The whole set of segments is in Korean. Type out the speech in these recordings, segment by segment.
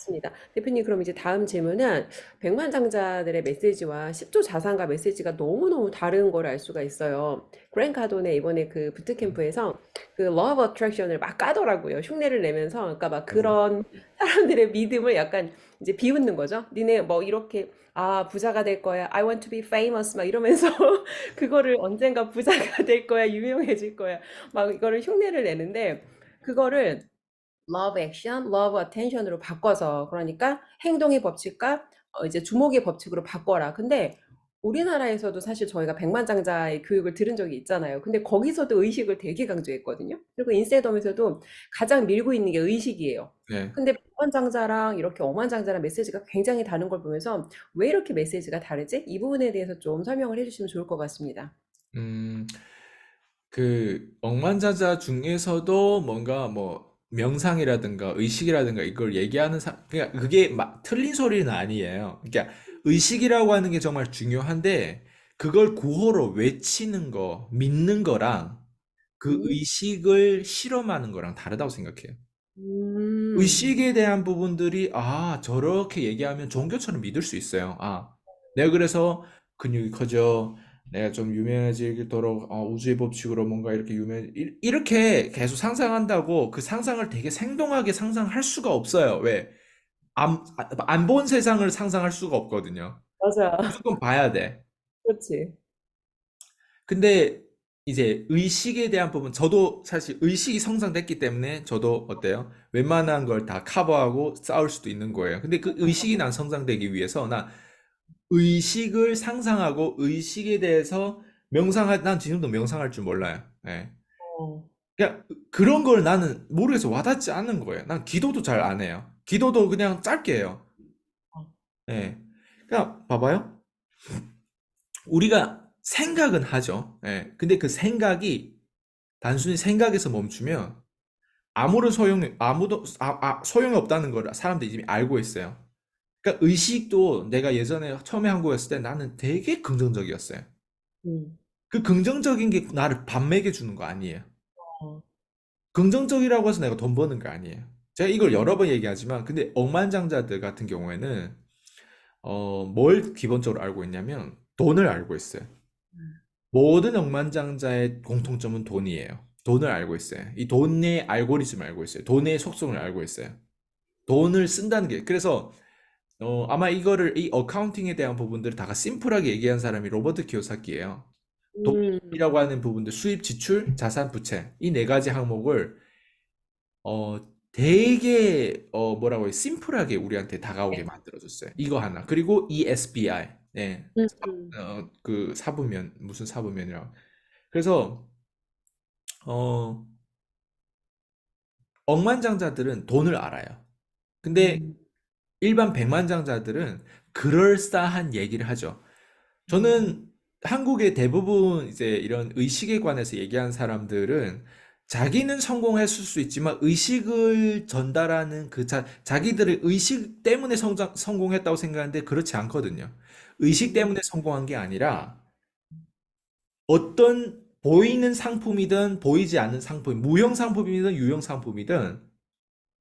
맞습니다. 대표님, 그럼 이제 다음 질문은 백만장자들의 메시지와 10조 자산가 메시지가 너무너무 다른 걸 알 수가 있어요. 그랜 카돈의 이번에 그 부트캠프에서 그 Law of Attraction을 막 까더라고요. 흉내를 내면서. 그러니까 막 맞아요. 그런 사람들의 믿음을 약간 이제 비웃는 거죠. 니네 뭐 이렇게 부자가 될 거야. I want to be famous 막 이러면서 그거를 언젠가 부자가 될 거야. 유명해질 거야. 막 이거를 흉내를 내는데 그거를 love action, love attention으로 바꿔서 그러니까 행동의 법칙과 이제 주목의 법칙으로 바꿔라. 근데 우리나라에서도 사실 저희가 백만장자의 교육을 들은 적이 있잖아요. 근데 거기서도 의식을 되게 강조했거든요. 그리고 인셋덤에서도 가장 밀고 있는 게 의식이에요. 네. 근데 백만장자랑 이렇게 억만장자랑 메시지가 굉장히 다른 걸 보면서 왜 이렇게 메시지가 다르지? 이 부분에 대해서 좀 설명을 해주시면 좋을 것 같습니다. 음, 그 억만자자 중에서도 뭔가 뭐 명상이라든가 의식이라든가 이걸 얘기하는 그러니까 그게 막 틀린 소리는 아니에요. 그러니까 의식이라고 하는 게 정말 중요한데 그걸 구호로 외치는 거, 믿는 거랑 그 음, 의식을 실험하는 거랑 다르다고 생각해요. 음, 의식에 대한 부분들이 저렇게 얘기하면 종교처럼 믿을 수 있어요. 내가 그래서 근육이 커져. 내가 좀 유명해지도록 우주의 법칙으로 뭔가 이렇게 이렇게 계속 상상한다고 그 상상을 되게 생동하게 상상할 수가 없어요. 왜? 안 본 세상을 상상할 수가 없거든요. 맞아. 무조건 봐야 돼. 그렇지. 근데 이제 의식에 대한 부분, 저도 사실 의식이 성장됐기 때문에 저도 어때요? 웬만한 걸 다 커버하고 싸울 수도 있는 거예요. 근데 그 의식이 난 성장되기 위해서 난 의식을 상상하고 의식에 대해서 난 지금도 명상할 줄 몰라요. 예. 어, 그냥 그런 걸 나는 모르겠어. 와닿지 않는 거예요. 난 기도도 잘 안 해요. 기도도 그냥 짧게 해요. 어, 예. 그냥 봐봐요. 우리가 생각은 하죠. 예. 근데 그 생각이 단순히 생각에서 멈추면 소용이 없다는 걸 사람들이 이미 알고 있어요. 그러니까 의식도 내가 예전에 처음에 한국에 있을 때 나는 되게 긍정적이었어요. 음, 그 긍정적인 게 나를 밥 먹여주는 거 아니에요. 어, 긍정적이라고 해서 내가 돈 버는 거 아니에요. 제가 이걸 음, 여러 번 얘기하지만, 근데 억만장자들 같은 경우에는, 뭘 기본적으로 알고 있냐면, 돈을 알고 있어요. 음. 모든 억만장자의 공통점은 돈이에요. 돈을 알고 있어요. 이 돈의 알고리즘을 알고 있어요. 돈의 속성을 알고 있어요. 돈을 쓴다는 게, 그래서, 아마 이 어카운팅에 대한 부분들을 다 심플하게 얘기한 사람이 로버트 키오사키예요. 음, 돈이라고 하는 부분들, 수입, 지출, 자산, 부채. 이 네 가지 항목을 되게 뭐라고 해 심플하게 우리한테 다가오게 만들어줬어요. 이거 하나. 그리고 ESBI. 네. 음, 그 사부면 무슨 사부면이라고. 그래서 어 억만장자들은 돈을 알아요. 근데 음, 일반 백만장자들은 그럴싸한 얘기를 하죠. 음, 저는 한국의 대부분 이제 이런 의식에 관해서 얘기하는 사람들은 자기는 성공했을 수 있지만 의식을 전달하는 자기들의 의식 때문에 성공했다고 생각하는데 그렇지 않거든요. 의식 음, 때문에 성공한 게 아니라 어떤 보이는 상품이든 보이지 않는 상품, 무형 상품이든 유형 상품이든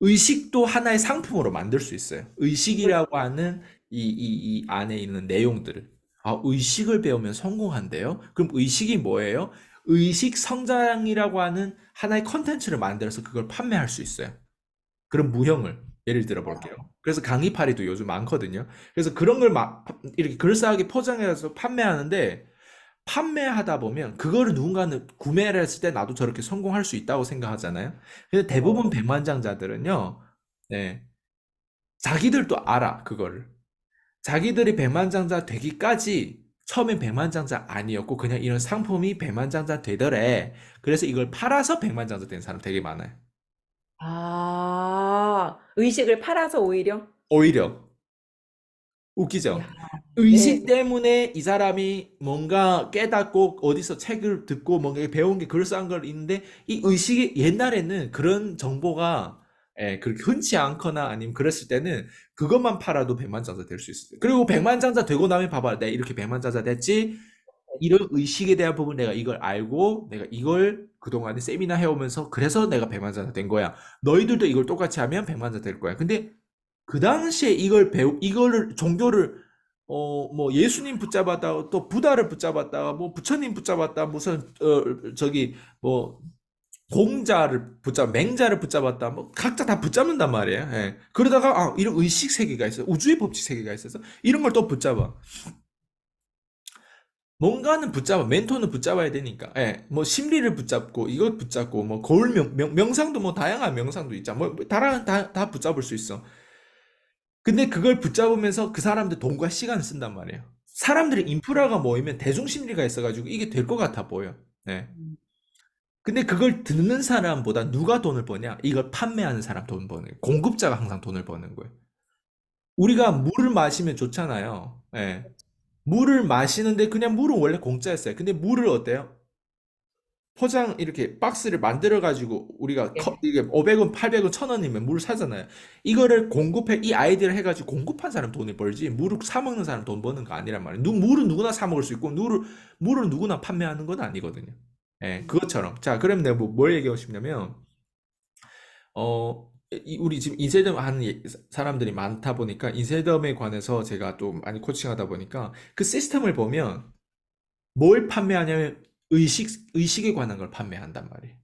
의식도 하나의 상품으로 만들 수 있어요. 의식이라고 하는 이 안에 있는 내용들을. 의식을 배우면 성공한대요? 그럼 의식이 뭐예요? 의식 성장이라고 하는 하나의 컨텐츠를 만들어서 그걸 판매할 수 있어요. 그런 무형을 예를 들어 볼게요. 그래서 강의파리도 요즘 많거든요. 그래서 그런 걸 막 이렇게 그럴싸하게 포장해서 판매하는데 판매하다 보면 그거를 누군가는 구매를 했을 때 나도 저렇게 성공할 수 있다고 생각하잖아요. 근데 대부분 어, 백만장자들은요, 네, 자기들도 알아, 그거를. 자기들이 백만장자 되기까지 처음엔 백만장자 아니었고 그냥 이런 상품이 백만장자 되더래. 그래서 이걸 팔아서 백만장자 된 사람 되게 많아요. 의식을 팔아서 오히려? 오히려. 웃기죠? 야, 네, 의식 때문에 이 사람이 뭔가 깨닫고 어디서 책을 듣고 뭔가 배운 게 그럴싸한 걸 있는데 이 의식이 옛날에는 그런 정보가 그렇게 흔치 않거나 아니면 그랬을 때는 그것만 팔아도 백만장자 될 수 있었어요. 그리고 백만장자 되고 나면 봐봐. 내가 이렇게 백만장자 됐지. 이런 의식에 대한 부분 내가 이걸 알고 내가 이걸 그동안에 세미나 해오면서 그래서 내가 백만장자 된 거야. 너희들도 이걸 똑같이 하면 백만장자 될 거야. 근데 그 당시에 이거를 종교를 뭐 예수님 붙잡았다가 또 부다를 붙잡았다가 뭐 부처님 붙잡았다 무슨 저기 뭐 맹자를 붙잡았다 뭐 각자 다 붙잡는단 말이에요. 예. 그러다가 이런 의식 세계가 있어, 우주의 법칙 세계가 있어서 이런 걸 또 붙잡아. 뭔가는 붙잡아, 멘토는 붙잡아야 되니까. 예. 뭐 심리를 붙잡고 이것 붙잡고 뭐 거울 명상도 뭐 다양한 명상도 있잖아. 다 붙잡을 수 있어. 근데 그걸 붙잡으면서 그 사람들 돈과 시간을 쓴단 말이에요. 사람들이 인프라가 모이면 대중심리가 있어가지고 이게 될 것 같아 보여. 네. 음. 근데 그걸 듣는 사람보다 누가 돈을 버냐? 이걸 판매하는 사람 돈 버는 거예요. 공급자가 항상 돈을 버는 거예요. 우리가 물을 마시면 좋잖아요. 예. 물을 마시는데 그냥 물은 원래 공짜였어요. 근데 물을 어때요? 포장 이렇게 박스를 만들어 가지고 우리가 예. 이게 500원, 800원, 1000원이면 물을 사잖아요. 이거를 공급해 이 아이디어를 해가지고 공급한 사람 돈을 벌지 물을 사 먹는 사람 돈 버는 거 아니란 말이에요. 물은 누구나 사 먹을 수 있고 물을 누구나 판매하는 건 아니거든요. 예, 그것처럼. 자, 그럼 내가 뭘 얘기하고 싶냐면 우리 지금 인쇄점 하는 사람들이 많다 보니까 인쇄점에 관해서 제가 좀 많이 코칭하다 보니까 그 시스템을 보면 뭘 판매하냐면 의식에 관한 걸 판매한단 말이에요.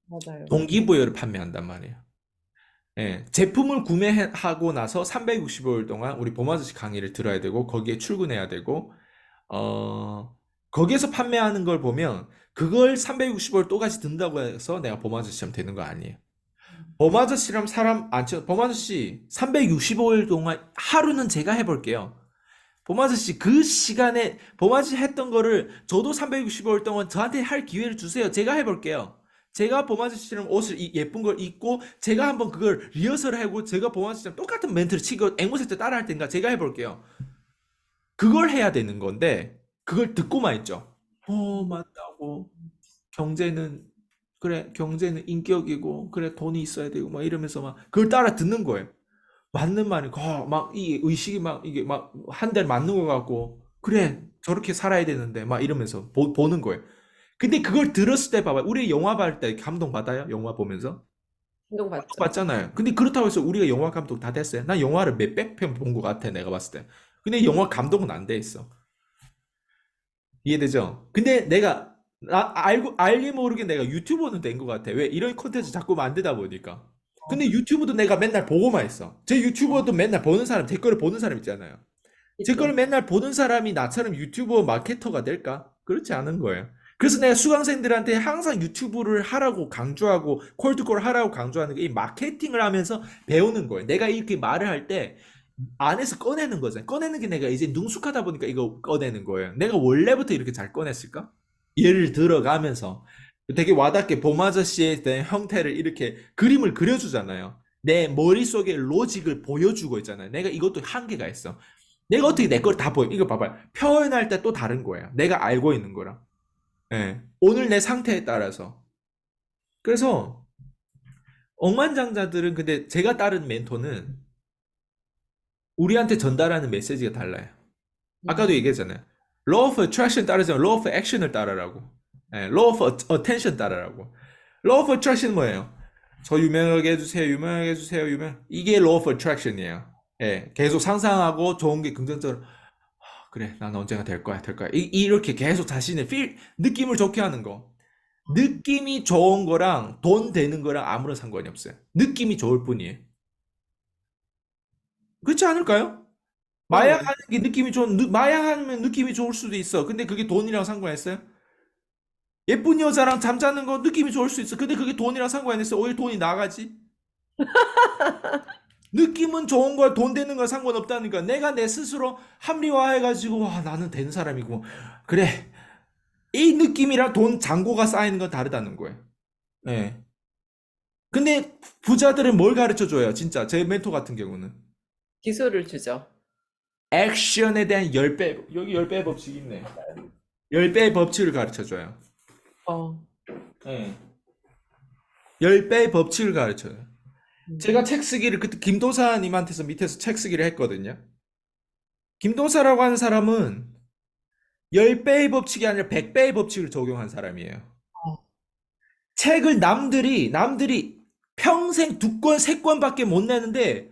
맞아요. 동기부여를 판매한단 말이에요. 예, 제품을 구매하고 나서 365일 동안 우리 봄아저씨 강의를 들어야 되고 거기에 출근해야 되고 거기에서 판매하는 걸 보면 그걸 365일 똑같이 든다고 해서 내가 봄아저씨처럼 되는 거 아니에요. 봄아저씨랑 사람 안 쳐. 봄아저씨 365일 동안 하루는 제가 해볼게요. 봄아저씨 그 시간에 봄아저씨 했던 거를 저도 365일 동안 저한테 할 기회를 주세요. 제가 해볼게요. 제가 봄아저씨처럼 옷을 예쁜 걸 입고 제가 한번 그걸 리허설을 하고 제가 봄아저씨처럼 똑같은 멘트를 치고 앵무새 때 따라 할 텐가 제가 해볼게요. 그걸 해야 되는 건데 그걸 듣고만 있죠. 맞다고. 경제는 그래 경제는 인격이고 그래 돈이 있어야 되고 막 이러면서 막 그걸 따라 듣는 거예요. 맞는 말이고 막이 의식이 막 이게 막 한 달 맞는 것 같고 그래 저렇게 살아야 되는데 막 이러면서 보는 거예요. 근데 그걸 들었을 때 봐봐요. 우리 영화 볼 때 감동 받아요? 영화 보면서 감동 감동받죠. 받잖아요. 근데 그렇다고 해서 우리가 영화 감독 다 됐어요? 난 영화를 몇백 편 본 것 같아 내가 봤을 때. 근데 영화 감독은 안 돼 있어. 이해되죠? 근데 내가 알게 모르게 내가 유튜버는 된 것 같아. 왜 이런 콘텐츠 자꾸 만들다 보니까. 근데 유튜브도 내가 맨날 보고만 있어. 제 유튜버도 맨날 보는 사람, 댓글을 보는 사람 있잖아요. 제 거를 있죠. 맨날 보는 사람이 나처럼 유튜버 마케터가 될까? 그렇지 않은 거예요. 그래서 내가 수강생들한테 항상 유튜브를 하라고 강조하고 콜드콜 하라고 강조하는 게 이 마케팅을 하면서 배우는 거예요. 내가 이렇게 말을 할 때 안에서 꺼내는 거잖아요. 꺼내는 게 내가 이제 능숙하다 보니까 이거 꺼내는 거예요. 내가 원래부터 이렇게 잘 꺼냈을까? 예를 들어가면서 되게 와닿게 봄 아저씨에 대한 형태를 이렇게 그림을 그려주잖아요. 내 머릿속에 로직을 보여주고 있잖아요. 내가 이것도 한계가 있어. 내가 어떻게 내 걸 다 보여? 이거 봐봐요. 표현할 때 또 다른 거예요. 내가 알고 있는 거랑. 예. 오늘 내 상태에 따라서. 그래서 억만장자들은 근데 제가 따른 멘토는 우리한테 전달하는 메시지가 달라요. 아까도 음. 얘기했잖아요. Law of Attraction 따르지 말고 Law of Action을 따르라고. 예, Law of Attention 따르라고. Law of Attraction 뭐예요? 저 유명하게 해주세요, 유명하게 해주세요, 이게 Law of Attraction이에요. 예, 계속 상상하고 좋은 게 긍정적으로 그래, 난 언젠가 될 거야, 될 거야. 이렇게 계속 자신의 느낌을 좋게 하는 거. 느낌이 좋은 거랑 돈 되는 거랑 아무런 상관이 없어요. 느낌이 좋을 뿐이에요. 그렇지 않을까요? 그럼요. 마약하는 게 느낌이 마약하면 느낌이 좋을 수도 있어. 근데 그게 돈이랑 상관있어요? 예쁜 여자랑 잠자는 거 느낌이 좋을 수 있어. 근데 그게 돈이랑 상관이 있어. 오히려 돈이 나가지. 느낌은 좋은 걸 돈 되는 건 상관없다니까. 내가 내 스스로 합리화해가지고 와 나는 된 사람이고 그래 이 느낌이랑 돈 잔고가 쌓이는 건 다르다는 거예요. 네. 근데 부자들은 뭘 가르쳐 줘요? 진짜 제 멘토 같은 경우는 기술을 주죠. 액션에 대한 10배 여기 10배 법칙 있네. 10배의 법칙을 가르쳐 줘요. 어. 네. 10배의 법칙을 가르쳐요. 음. 제가 책 쓰기를 그때 김도사님한테서 밑에서 책 쓰기를 했거든요. 김도사라고 하는 사람은 10배의 법칙이 아니라 100배의 법칙을 적용한 사람이에요. 책을 남들이 평생 2권, 3권밖에 못 내는데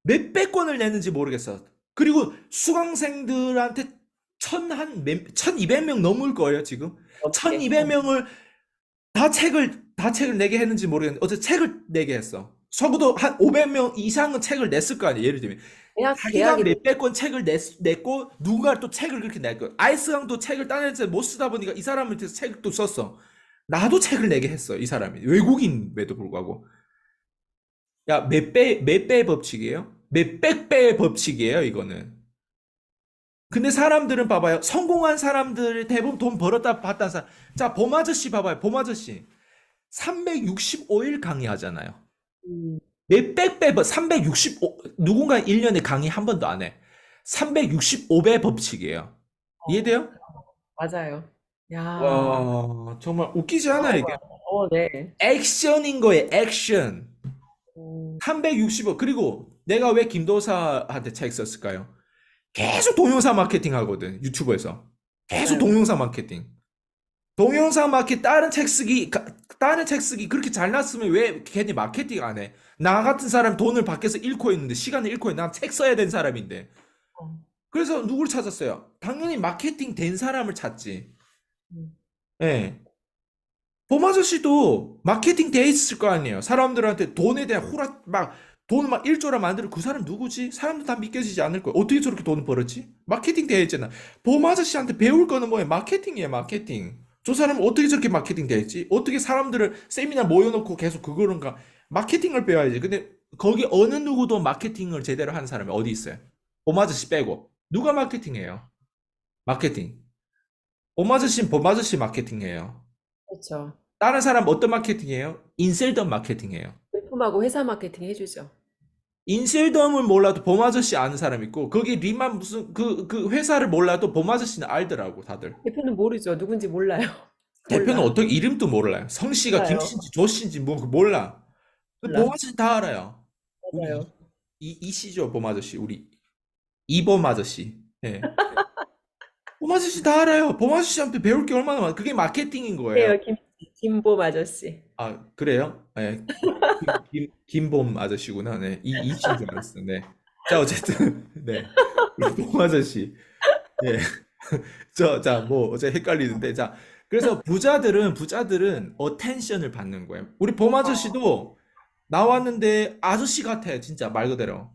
몇백 건을 내는지 모르겠어. 그리고 수강생들한테 1200명 넘을 거예요, 지금. 넘게. 1200명을 다 책을 내게 했는지 모르겠는데, 어제 책을 내게 했어. 적어도 한 500명 이상은 책을 냈을 거 아니에요, 예를 들면. 자기가 계약이 몇백 권 책을 냈고, 누가 또 책을 그렇게 냈고, 아이스강도 책을 따낼 때 못 쓰다 보니까 이 사람을 위해서 책을 또 썼어. 나도 책을 내게 했어, 이 사람이. 외국인에도 불구하고. 야, 몇 배의 법칙이에요? 몇백 배의 법칙이에요, 이거는. 근데 사람들은 봐봐요. 성공한 사람들 대부분 돈 벌었다 봤다는 사람. 자, 봄 아저씨 봐봐요. 봄 아저씨. 365일 강의하잖아요. 음, 몇백 배, 365, 누군가 1년에 강의 한 번도 안 해. 365배 법칙이에요. 어, 이해돼요? 맞아요. 야, 와, 정말 웃기지 않아, 그런 이게? 거야. 네. 액션인 거예요, 액션. 음, 365. 그리고 내가 왜 김도사한테 책 썼을까요? 계속 동영상 마케팅 하거든, 유튜브에서. 계속 맞아요. 동영상 마케팅. 동영상 마케팅, 다른 책 쓰기 그렇게 잘났으면 왜 괜히 마케팅 안 해? 나 같은 사람 돈을 밖에서 잃고 있는데, 시간을 잃고 있는데, 난 책 써야 된 사람인데. 어, 그래서 누구를 찾았어요? 당연히 마케팅 된 사람을 찾지. 음, 예. 봄 아저씨도 마케팅 돼 있을 거 아니에요. 사람들한테 돈에 대한 돈을 막 1조라 만들어. 그 사람 누구지? 사람들 다 믿겨지지 않을 거야. 어떻게 저렇게 돈을 벌었지? 마케팅 돼 있잖아. 봄 아저씨한테 배울 거는 뭐예요? 마케팅이에요, 마케팅. 저 사람은 어떻게 저렇게 마케팅 돼 있지? 어떻게 사람들을 세미나 모여놓고 계속 그거런가? 마케팅을 배워야지. 근데 거기 어느 누구도 마케팅을 제대로 하는 사람이 어디 있어요? 봄 아저씨 빼고. 누가 마케팅해요? 마케팅. 봄 아저씨는 봄 아저씨 마케팅이에요. 그렇죠. 다른 사람 어떤 마케팅이에요? 인셀덤 마케팅이에요. 제품하고 회사 마케팅 해주죠. 인셀덤을 몰라도 봄 아저씨 아는 사람 있고, 거기 리만 무슨 그 회사를 몰라도 봄 아저씨는 알더라고, 다들. 대표는 모르죠. 누군지 몰라요. 대표는 몰라. 어떻게 이름도 몰라요. 성씨가 몰라요. 김씨인지 조씨인지 뭐 몰라. 근데 봄 몰라. 아저씨 다 알아요. 우리 맞아요. 이씨죠, 봄 아저씨. 우리 이봄 아저씨. 예. 봄 아저씨 다 알아요. 봄 아저씨한테 배울 게 얼마나 많아. 그게 마케팅인 거예요. 그래요, 김봄 아저씨. 아, 그래요? 네. 김봄 아저씨구나. 네. 이신 줄 알았어. 네. 자, 어쨌든, 네. 우리 봄 아저씨. 예. 뭐, 어제 헷갈리는데. 자, 그래서 부자들은 어텐션을 받는 거예요. 우리 봄 어, 아저씨도 나왔는데 아저씨 같아. 진짜 말 그대로.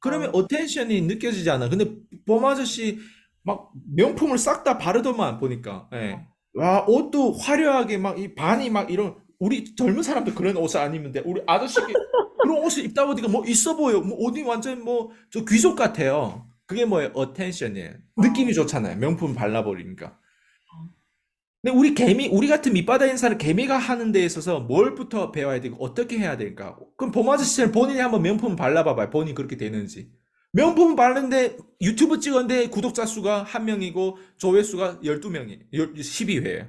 그러면 어, 어텐션이 느껴지지 않아. 근데 봄 아저씨 막 명품을 싹 다 바르더만 보니까. 예. 와, 옷도 화려하게 막 이 반이 막 이런 우리 젊은 사람도 그런 옷을 안 입는데 우리 아저씨께 그런 옷을 입다 보니까 뭐 있어 보여. 뭐 어디 완전 뭐 저 귀족 같아요. 그게 뭐예요? 어텐션이에요. 느낌이 어, 좋잖아요. 명품 발라버리니까. 어. 근데 우리 같은 밑바닥 인사는 개미가 하는 데 있어서 뭘부터 배워야 되고 어떻게 해야 될까? 그럼 봄 아저씨는 본인이 한번 명품 발라봐봐요. 본인이 그렇게 되는지. 명품 바르는데 유튜브 찍었는데 구독자 수가 한 명이고 조회수가 12명이, 12회예요.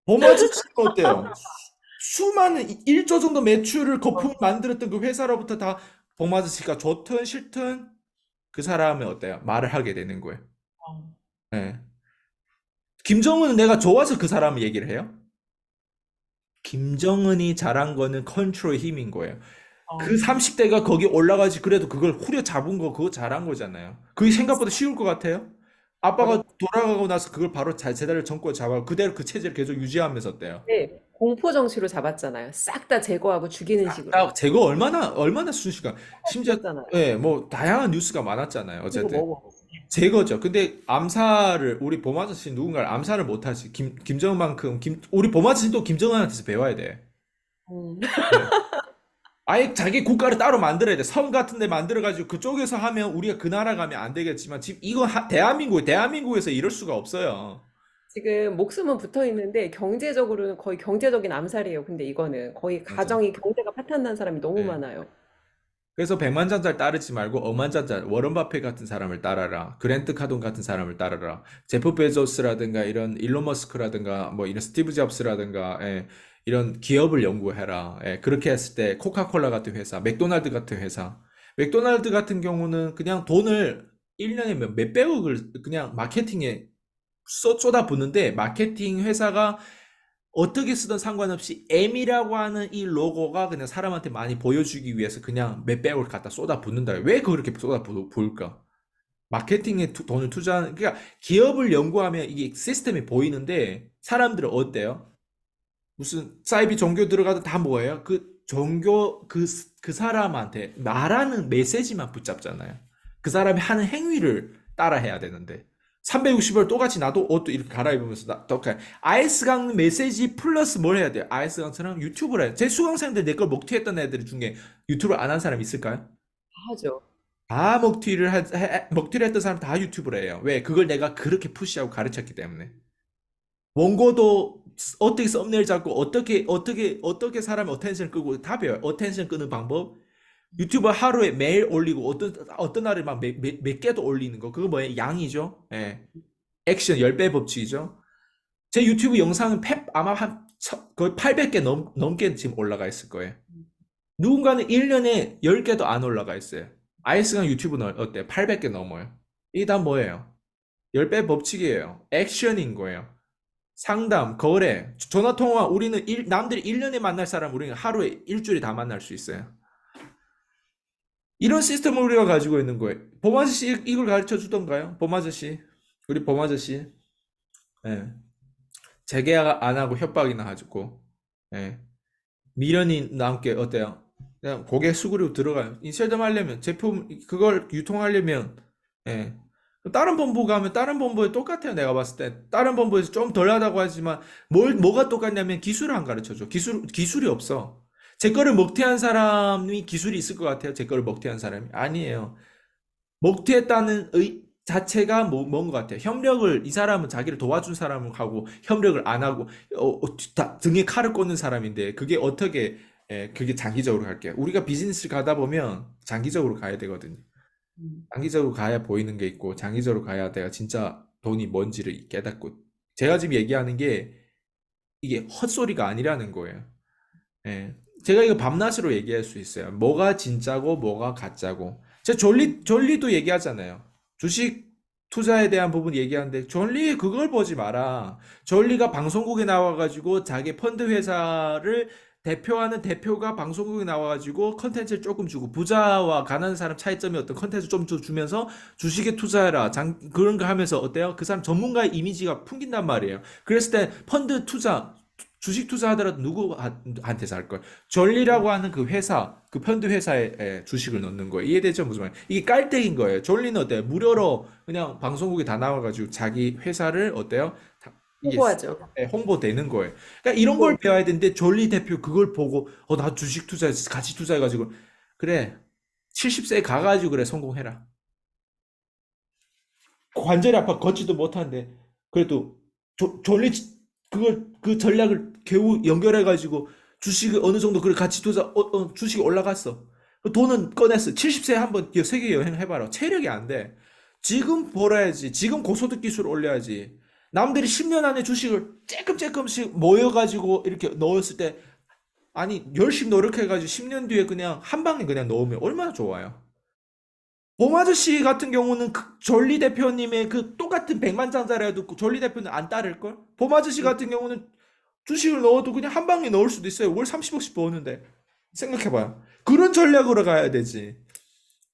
봄 아저씨는 어때요? 수많은 1조 정도 매출을 거품 만들었던 그 회사로부터 다 봄 아저씨가 좋든 싫든 그 사람은 어때요? 말을 하게 되는 거예요. 어, 예. 김정은은 내가 좋아서 그 사람을 얘기를 해요? 김정은이 잘한 거는 컨트롤의 힘인 거예요. 그 어. 30대가 거기 올라가지 그래도 그걸 후려잡은 거 그거 잘한 거잖아요. 그게 생각보다 쉬울 것 같아요? 아빠가 어렵 돌아가고 나서 그걸 바로 제대로 정권 잡아 그대로 그 체제를 계속 유지하면서 어때요? 네, 공포 정치로 잡았잖아요. 싹 다 제거하고 죽이는 식으로. 제거 얼마나 순식간 심지어 죽였잖아요. 예, 뭐 다양한 뉴스가 많았잖아요. 그리고 어쨌든 먹어. 제거죠. 근데 암살을 우리 봄 아저씨 누군가를 암살을 못하지. 김정은만큼 우리 봄 아저씨도 김정은한테서 배워야 돼. 음. 네. 아예 자기 국가를 따로 만들어야 돼. 섬 같은 데 만들어가지고 그쪽에서 하면 우리가 그 나라 가면 안 되겠지만 지금 이건 대한민국에서 이럴 수가 없어요. 지금 목숨은 붙어 있는데 경제적으로는 거의 경제적인 암살이에요. 근데 이거는 거의 맞아. 가정이 경제가 파탄난 사람이 너무 네. 많아요. 그래서 백만장자를 따르지 말고 억만장자, 워런 바핏 같은 사람을 따라라. 그랜트 카돈 같은 사람을 따라라. 제프 베조스라든가 이런 일론 머스크라든가 뭐 이런 스티브 잡스라든가 예, 이런 기업을 연구해라. 예, 그렇게 했을 때 코카콜라 같은 회사, 맥도날드 같은 회사. 맥도날드 같은 경우는 그냥 돈을 1년에 몇백억을 그냥 마케팅에 쏟아붓는데 마케팅 회사가 어떻게 쓰든 상관없이 M이라고 하는 이 로고가 그냥 사람한테 많이 보여주기 위해서 그냥 몇백을 갖다 쏟아붓는다. 왜 그렇게 쏟아부을까? 마케팅에 돈을 투자하는, 그러니까 기업을 연구하면 이게 시스템이 보이는데 사람들은 어때요? 무슨 사이비 종교 들어가도 다 뭐예요? 그 종교 그 사람한테 말하는 메시지만 붙잡잖아요. 그 사람이 하는 행위를 따라해야 되는데 360을 똑같이 나도 옷도 이렇게 갈아입으면서 IS 강 메시지 플러스 뭘 해야 돼요? IS 강처럼 유튜브를 해요. 제 수강생들 내 걸 먹튀했던 애들 중에 유튜브를 안 한 사람 있을까요? 하죠. 다 먹튀를 했던 사람 다 유튜브를 해요. 왜? 그걸 내가 그렇게 푸시하고 가르쳤기 때문에. 원고도 어떻게 썸네일 잡고 어떻게 사람의 어텐션을 끄고 다 배워요. 어텐션 끄는 방법. 유튜브 하루에 매일 올리고 어떤 날에 막 몇 개도 올리는 거. 그거 뭐예요? 양이죠. 예. 액션 10배 법칙이죠. 제 유튜브 영상은 아마 거의 800개 넘게 지금 올라가 있을 거예요. 누군가는 1년에 10개도 안 올라가 있어요. 아이스강 유튜브는 어때요? 800개 넘어요. 이게 다 뭐예요? 10배 법칙이에요. 액션인 거예요. 상담, 거래, 전화통화, 우리는 남들이 1년에 만날 사람 우리는 하루에 일주일에 다 만날 수 있어요. 이런 시스템을 우리가 가지고 있는 거예요. 봄 아저씨 이걸 가르쳐 주던가요? 봄 아저씨. 우리 봄 아저씨. 예. 재계약 안 하고 협박이나 하고. 예. 미련이 남게 어때요? 그냥 고개 숙이고 들어가요. 인쇄점 하려면 제품 그걸 유통하려면 예. 다른 본부 가면 다른 본부에 똑같아요. 내가 봤을 때 다른 본부에서 좀 덜하다고 하지만 뭐가 똑같냐면 기술을 안 가르쳐줘. 기술이 없어. 제 거를 먹튀한 사람이 기술이 있을 것 같아요. 제 거를 먹튀한 사람이 아니에요. 먹튀했다는 자체가 뭔 것 같아요. 협력을 이 사람은 자기를 도와준 사람하고 협력을 안 하고 등에 칼을 꽂는 사람인데 그게 어떻게 그게 장기적으로 갈게요. 우리가 비즈니스를 가다 보면 장기적으로 가야 되거든요. 음. 장기적으로 가야 보이는 게 있고 장기적으로 가야 내가 진짜 돈이 뭔지를 깨닫고 제가 지금 얘기하는 게 이게 헛소리가 아니라는 거예요. 예. 제가 이거 밤낮으로 얘기할 수 있어요. 뭐가 진짜고 뭐가 가짜고. 제가 존리도 얘기하잖아요. 주식 투자에 대한 부분 얘기하는데 존리 그걸 보지 마라. 존리가 방송국에 나와가지고 자기 펀드 회사를 대표하는 대표가 방송국에 나와가지고 컨텐츠를 조금 주고 부자와 가난한 사람 차이점이 어떤 컨텐츠 좀 주면서 주식에 투자해라. 그런 거 하면서 어때요? 그 사람 전문가의 이미지가 풍긴단 말이에요. 그랬을 때 펀드 투자 주식 투자하더라도 누구한테서 할 걸? 존리라고 하는 그 회사, 그 펀드 회사에 주식을 넣는 거예요. 이해되죠? 무슨 말? 이게 깔때기인 거예요. 존리는 어때요? 무료로 그냥 방송국에 다 나와가지고 자기 회사를 어때요? 이게 홍보하죠. 홍보되는 거예요. 그러니까 이런 걸 배워야 되는데 존리 대표 그걸 보고 나 주식 같이 투자해가지고 그래 70세에 가가지고 그래 성공해라. 관절이 아파 걷지도 못하는데 그래도 존리 그걸 그 전략을 겨우 연결해가지고 주식을 어느 정도 그래 같이 투자 주식이 올라갔어. 그 돈은 꺼냈어. 70세에 한번 세계 여행 해봐라. 체력이 안 돼. 지금 벌어야지. 지금 고소득 기술 올려야지. 남들이 10년 안에 주식을 쬐끔씩 모여가지고 이렇게 넣었을 때 아니 열심히 노력해가지고 10년 뒤에 그냥 한 방에 그냥 넣으면 얼마나 좋아요. 봄 아저씨 같은 경우는 그 전리 대표님의 그 똑같은 백만장자라도 그 전리 대표는 안 따를걸? 봄 아저씨 같은 경우는 주식을 넣어도 그냥 한 방에 넣을 수도 있어요. 월 30억씩 버는데. 생각해봐요. 그런 전략으로 가야 되지.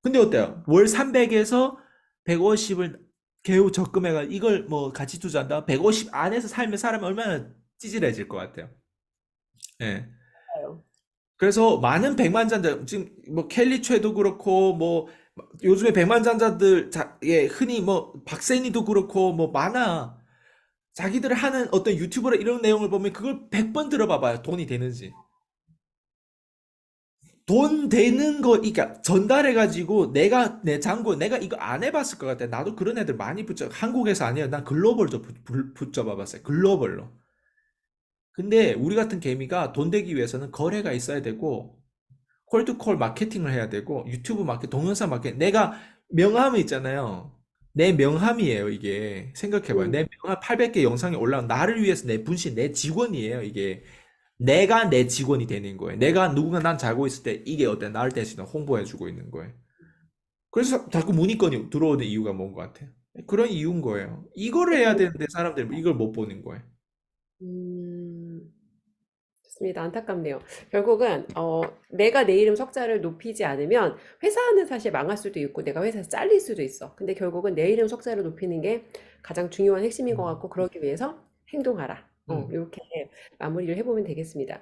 근데 어때요? 월 300에서 150을 겨우 적금해가 이걸 뭐 같이 투자한다? 150 안에서 살면 사람이 얼마나 찌질해질 것 같아요. 예. 맞아요. 그래서 많은 백만장자 지금 뭐 켈리 최도 그렇고 뭐 요즘에 백만장자들 예, 흔히 뭐 박세니도 그렇고 뭐 많아. 자기들 하는 어떤 유튜브나 이런 내용을 보면 그걸 100번 들어봐봐요. 돈이 되는지. 돈 되는 거, 그러니까 전달해가지고 내 장고, 내가 이거 안 해봤을 것 같아. 나도 그런 애들 많이 한국에서 아니야. 난 글로벌로 붙잡아봤어요. 글로벌로. 근데 우리 같은 개미가 돈 되기 위해서는 거래가 있어야 되고, 콜투콜 마케팅을 해야 되고 유튜브 동영상 마케팅 내가 명함이 있잖아요. 내 명함이에요, 이게. 생각해봐요. 음. 내 명함 800개 영상이 올라온 나를 위해서 내 분신, 내 직원이에요, 이게. 내가 내 직원이 되는 거예요. 내가 누군가 난 자고 있을 때 이게 어때? 나를 대신 홍보해주고 있는 거예요. 그래서 자꾸 문의건이 들어오는 이유가 뭔 것 같아요? 그런 이유인 거예요. 이거를 해야 되는데 사람들이 이걸 못 보는 거예요. 음. 맞습니다. 안타깝네요. 결국은 내가 내 이름 석자를 높이지 않으면 회사는 사실 망할 수도 있고 내가 회사에서 잘릴 수도 있어. 근데 결국은 내 이름 석자를 높이는 게 가장 중요한 핵심인 것 음, 같고 그러기 위해서 행동하라. 음. 이렇게 마무리를 해보면 되겠습니다.